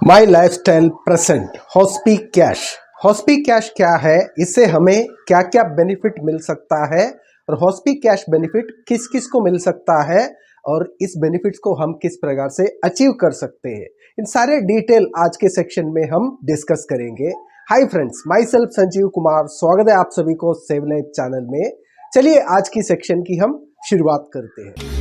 माई lifestyle present हॉस्पी cash. हॉस्पी cash क्या है, इससे हमें क्या क्या बेनिफिट मिल सकता है और हॉस्पी कैश बेनिफिट किस किस को मिल सकता है और इस बेनिफिट्स को हम किस प्रकार से अचीव कर सकते हैं, इन सारे डिटेल आज के सेक्शन में हम डिस्कस करेंगे। Hi friends, my self Sanjeev Kumar, स्वागत है आप सभी को सेव लाइफ चैनल में। चलिए आज की सेक्शन की हम शुरुआत करते हैं।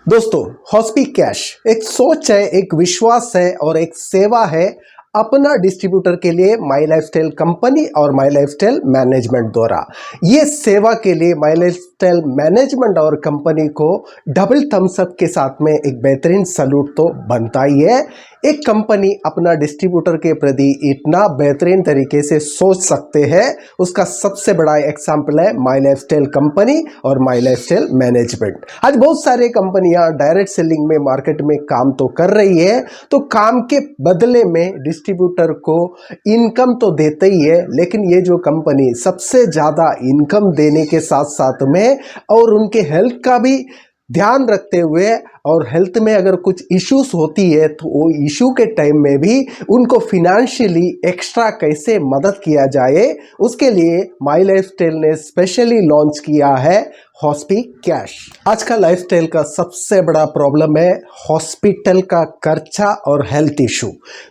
दोस्तों, हॉस्पी कैश एक सोच है, एक विश्वास है और एक सेवा है अपना डिस्ट्रीब्यूटर के लिए माई लाइफस्टाइल कंपनी और माई लाइफस्टाइल मैनेजमेंट द्वारा। ये सेवा के लिए माई लाइफस्टाइल मैनेजमेंट और कंपनी को डबल थम्स अप के साथ में एक बेहतरीन सैल्यूट तो बनता ही है। एक कंपनी अपना डिस्ट्रीब्यूटर के प्रति इतना बेहतरीन तरीके से सोच सकते हैं, उसका सबसे बड़ा एग्जाम्पल है माई लाइफस्टाइल कंपनी और माई लाइफस्टाइल मैनेजमेंट। आज बहुत सारे कंपनियां डायरेक्ट सेलिंग में मार्केट में काम तो कर रही है, तो काम के बदले में डिस्ट्रीब्यूटर को इनकम तो देते ही है, लेकिन ये जो कंपनी सबसे ज़्यादा इनकम देने के साथ साथ में और उनके हेल्थ का भी ध्यान रखते हुए और हेल्थ में अगर कुछ इश्यूज होती है तो वो इशू के टाइम में भी उनको फिनेंशियली एक्स्ट्रा कैसे मदद किया जाए, उसके लिए माई लाइफस्टाइल ने स्पेशली लॉन्च किया है हॉस्पी कैश। आज का लाइफस्टाइल का सबसे बड़ा प्रॉब्लम है हॉस्पिटल का खर्चा और हेल्थ इशू।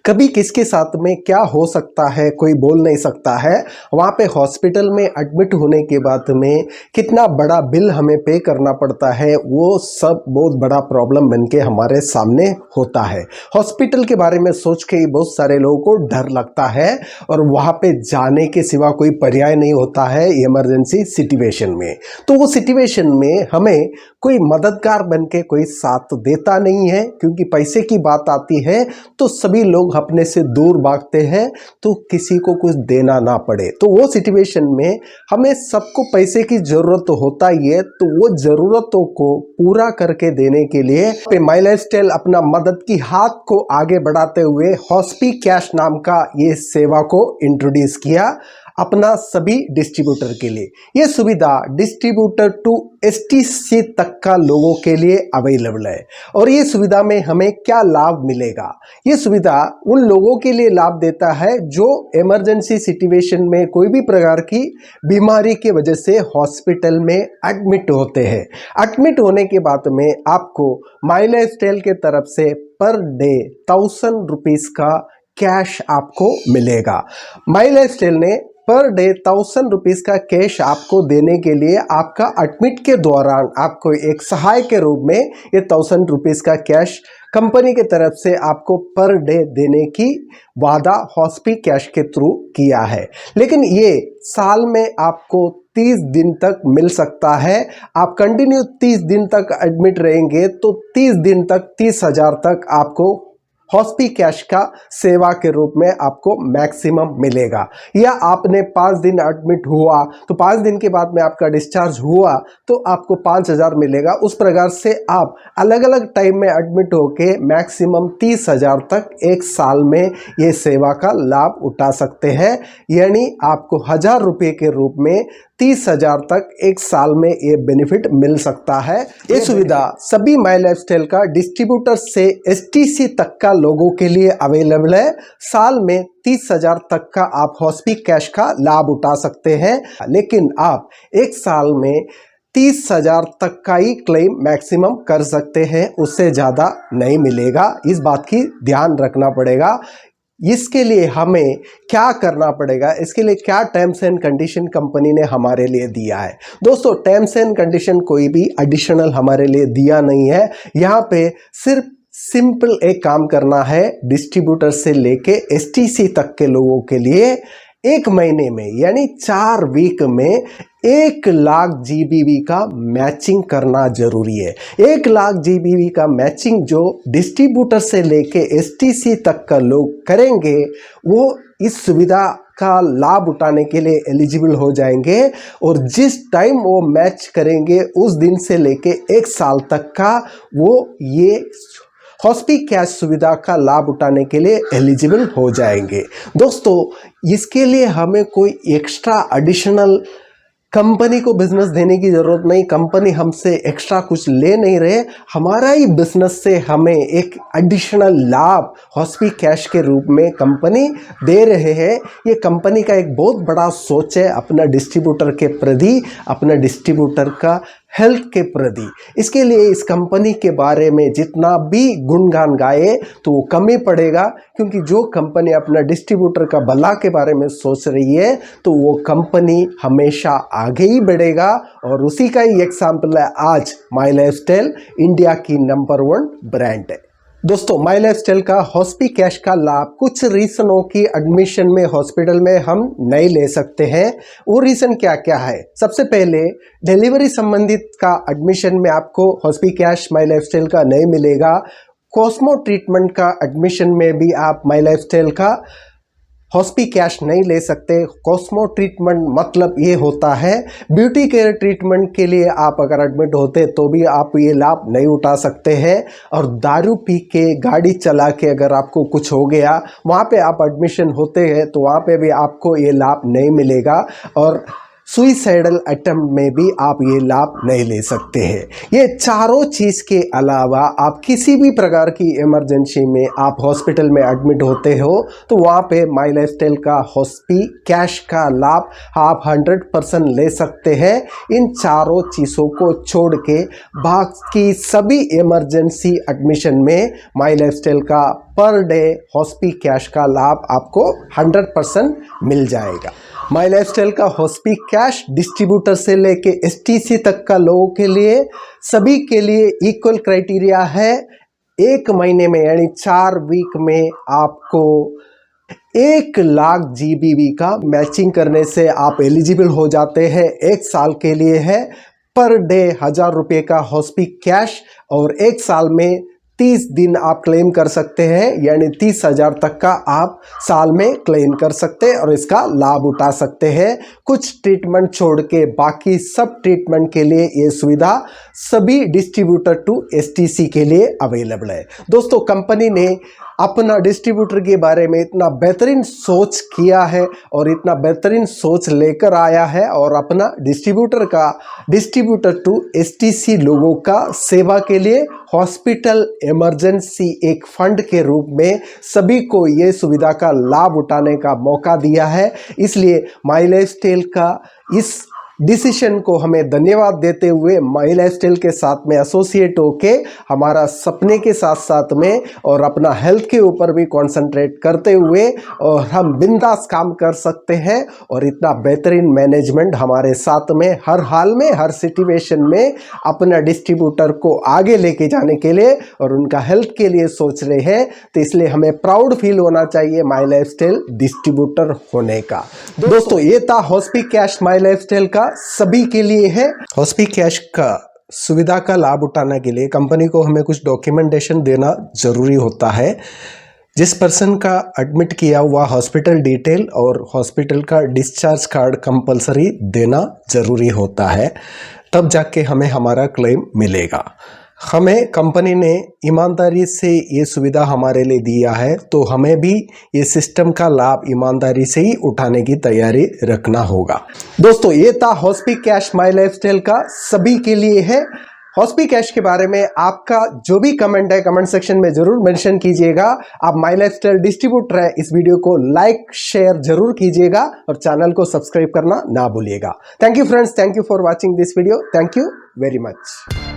कभी किसके साथ में क्या हो सकता है कोई बोल नहीं सकता है। वहाँ पे हॉस्पिटल में एडमिट होने के बाद में कितना बड़ा बिल हमें पे करना पड़ता है, वो सब बहुत बड़ा प्रॉब्लम बन के हमारे सामने होता है। हॉस्पिटल के बारे में सोच के ही बहुत सारे लोगों को डर लगता है और वहाँ पे जाने के सिवा कोई पर्याय नहीं होता है इमरजेंसी सिचुएशन में। तो वो सिचुएशन में हमें कोई मददगार बन के कोई साथ देता नहीं है, क्योंकि पैसे की बात आती है तो सभी लोग अपने से दूर भागते हैं तो किसी को कुछ देना ना पड़े। तो वो सिचुएशन में हमें सबको पैसे की जरूरत तो होता ही है, तो वो जरूरतों को पूरा करके देने के लिए माई लाइफस्टाइल अपना मदद की हाथ को आगे बढ़ाते हुए हॉस्पी कैश नाम का ये सेवा को इंट्रोड्यूस किया अपना सभी डिस्ट्रीब्यूटर के लिए। ये सुविधा डिस्ट्रीब्यूटर टू एसटीसी तक का लोगों के लिए अवेलेबल है। और ये सुविधा में हमें क्या लाभ मिलेगा? ये सुविधा उन लोगों के लिए लाभ देता है जो इमरजेंसी सिचुएशन में कोई भी प्रकार की बीमारी की वजह से हॉस्पिटल में एडमिट होते हैं। एडमिट होने के बाद में आपको माई लाइफस्टाइल के तरफ से पर डे 1000 रुपीज का कैश आपको मिलेगा। माई लाइफस्टाइल ने पर डे 1000 रुपीज का कैश आपको देने के लिए आपका एडमिट के दौरान आपको एक सहाय के रूप में ये 1000 रुपीज का कैश कंपनी के तरफ से आपको पर डे देने की वादा हॉस्पी कैश के थ्रू किया है। लेकिन ये साल में आपको 30 दिन तक मिल सकता है। आप कंटिन्यू 30 दिन तक एडमिट रहेंगे तो 30 दिन तक 30,000 तक आपको हॉस्पी कैश का सेवा के रूप में आपको मैक्सिमम मिलेगा। या आपने 5 दिन एडमिट हुआ तो 5 दिन के बाद में आपका डिस्चार्ज हुआ तो आपको 5,000 मिलेगा। उस प्रकार से आप अलग अलग टाइम में एडमिट होके मैक्सिमम 30,000 तक एक साल में ये सेवा का लाभ उठा सकते हैं। यानी आपको 1000 रुपये के रूप में 30,000 तक एक साल में ये बेनिफिट मिल सकता है। ये सुविधा सभी माई लाइफस्टाइल का डिस्ट्रीब्यूटर से एसटीसी तक का लोगों के लिए अवेलेबल है। साल में 30,000 तक का आप हॉस्पी कैश का लाभ उठा सकते हैं, लेकिन आप एक साल में 30,000 तक का ही क्लेम मैक्सिमम कर सकते हैं, उससे ज़्यादा नहीं मिलेगा। इस बात की ध्यान रखना पड़ेगा। इसके लिए हमें क्या करना पड़ेगा, इसके लिए क्या टर्म्स एंड कंडीशन कंपनी ने हमारे लिए दिया है। दोस्तों, टर्म्स एंड कंडीशन कोई भी एडिशनल हमारे लिए दिया नहीं है। यहाँ पे सिर्फ सिंपल एक काम करना है, डिस्ट्रीब्यूटर से लेके एसटीसी तक के लोगों के लिए एक महीने में यानी 4 वीक में 1 लाख जीबीवी का मैचिंग करना जरूरी है। 1 लाख जीबीवी का मैचिंग जो डिस्ट्रीब्यूटर से लेके एसटीसी तक का लोग करेंगे वो इस सुविधा का लाभ उठाने के लिए एलिजिबल हो जाएंगे। और जिस टाइम वो मैच करेंगे उस दिन से लेके 1 साल तक का वो ये हॉस्पी कैश सुविधा का लाभ उठाने के लिए एलिजिबल हो जाएंगे। दोस्तों, इसके लिए हमें कोई एक्स्ट्रा एडिशनल कंपनी को बिजनेस देने की ज़रूरत नहीं। कंपनी हमसे एक्स्ट्रा कुछ ले नहीं रहे, हमारा ही बिजनेस से हमें एक एडिशनल लाभ हॉस्पी कैश के रूप में कंपनी दे रहे हैं। ये कंपनी का एक बहुत बड़ा सोच है अपना डिस्ट्रीब्यूटर के प्रति, अपना डिस्ट्रीब्यूटर का हेल्थ के प्रति। इसके लिए इस कंपनी के बारे में जितना भी गुणगान गाए तो वो कम ही पड़ेगा, क्योंकि जो कंपनी अपना डिस्ट्रीब्यूटर का भला के बारे में सोच रही है तो वो कंपनी हमेशा आगे ही बढ़ेगा। और उसी का ही एग्जाम्पल है आज माई लाइफस्टाइल, इंडिया की नंबर 1 ब्रांड है। दोस्तों, माई लाइफस्टाइल का हॉस्पी कैश का लाभ कुछ रीजनों की एडमिशन में हॉस्पिटल में हम नहीं ले सकते हैं। वो रीज़न क्या क्या है? सबसे पहले, डिलीवरी संबंधित का एडमिशन में आपको हॉस्पी कैश माई लाइफस्टाइल का नहीं मिलेगा। कॉस्मो ट्रीटमेंट का एडमिशन में भी आप माई लाइफस्टाइल का हॉस्पी कैश नहीं ले सकते। कॉस्मो ट्रीटमेंट मतलब ये होता है ब्यूटी केयर ट्रीटमेंट के लिए आप अगर एडमिट होते तो भी आप ये लाभ नहीं उठा सकते हैं। और दारू पी के गाड़ी चला के अगर आपको कुछ हो गया, वहाँ पे आप एडमिशन होते हैं तो वहाँ पे भी आपको ये लाभ नहीं मिलेगा। और सुइसाइडल अटेम्प्ट में भी आप ये लाभ नहीं ले सकते हैं। ये चारों चीज़ के अलावा आप किसी भी प्रकार की इमरजेंसी में आप हॉस्पिटल में एडमिट होते हो तो वहाँ पे माई लाइफस्टाइल का हॉस्पी कैश का लाभ आप 100% ले सकते हैं। इन चारों चीज़ों को छोड़ के बाकी सभी इमरजेंसी एडमिशन में माई लाइफस्टाइल का पर डे हॉस्पी कैश का लाभ आपको 100% मिल जाएगा। माई लाइफस्टाइल का हॉस्पी कैश डिस्ट्रीब्यूटर से लेके एसटीसी तक का लोगों के लिए, सभी के लिए इक्वल क्राइटेरिया है। 1 महीने में यानी 4 वीक में आपको 1 लाख GBV का मैचिंग करने से आप एलिजिबल हो जाते हैं। 1 साल के लिए है, पर डे 1000 रुपये का हॉस्पी कैश और 1 साल में 30 दिन आप क्लेम कर सकते हैं, यानी 30,000 तक का आप साल में क्लेम कर सकते हैं और इसका लाभ उठा सकते हैं। कुछ ट्रीटमेंट छोड़ के बाकी सब ट्रीटमेंट के लिए ये सुविधा सभी डिस्ट्रीब्यूटर टू एसटीसी के लिए अवेलेबल है। दोस्तों, कंपनी ने अपना डिस्ट्रीब्यूटर के बारे में इतना बेहतरीन सोच किया है और इतना बेहतरीन सोच लेकर आया है और अपना डिस्ट्रीब्यूटर टू एसटीसी लोगों का सेवा के लिए हॉस्पिटल इमरजेंसी एक फंड के रूप में सभी को ये सुविधा का लाभ उठाने का मौका दिया है। इसलिए माई लाइफस्टाइल का इस डिसीजन को हमें धन्यवाद देते हुए माई लाइफस्टाइल के साथ में एसोसिएट होके हमारा सपने के साथ साथ में और अपना हेल्थ के ऊपर भी कंसंट्रेट करते हुए और हम बिंदास काम कर सकते हैं। और इतना बेहतरीन मैनेजमेंट हमारे साथ में हर हाल में, हर सिचुएशन में अपना डिस्ट्रीब्यूटर को आगे लेके जाने के लिए और उनका हेल्थ के लिए सोच रहे हैं। तो इसलिए हमें प्राउड फील होना चाहिए माई लाइफस्टाइल डिस्ट्रीब्यूटर होने का। दोस्तों, ये था हॉस्पी कैश माई लाइफस्टाइल का सभी के लिए है। हॉस्पी कैश का सुविधा का लाभ उठाने के लिए कंपनी को हमें कुछ डॉक्यूमेंटेशन देना जरूरी होता है। जिस पर्सन का एडमिट किया हुआ हॉस्पिटल डिटेल और हॉस्पिटल का डिस्चार्ज कार्ड कंपलसरी देना जरूरी होता है, तब जाके हमें हमारा क्लेम मिलेगा। हमें कंपनी ने ईमानदारी से ये सुविधा हमारे लिए दिया है, तो हमें भी ये सिस्टम का लाभ ईमानदारी से ही उठाने की तैयारी रखना होगा। दोस्तों, ये था हॉस्पी कैश माई लाइफस्टाइल का सभी के लिए है। हॉस्पी कैश के बारे में आपका जो भी कमेंट है कमेंट सेक्शन में जरूर मेंशन कीजिएगा। आप माई लाइफस्टाइल डिस्ट्रीब्यूटर है, इस वीडियो को लाइक शेयर जरूर कीजिएगा और चैनल को सब्सक्राइब करना ना भूलिएगा। Thank you friends, thank you for watching this video, thank you very much.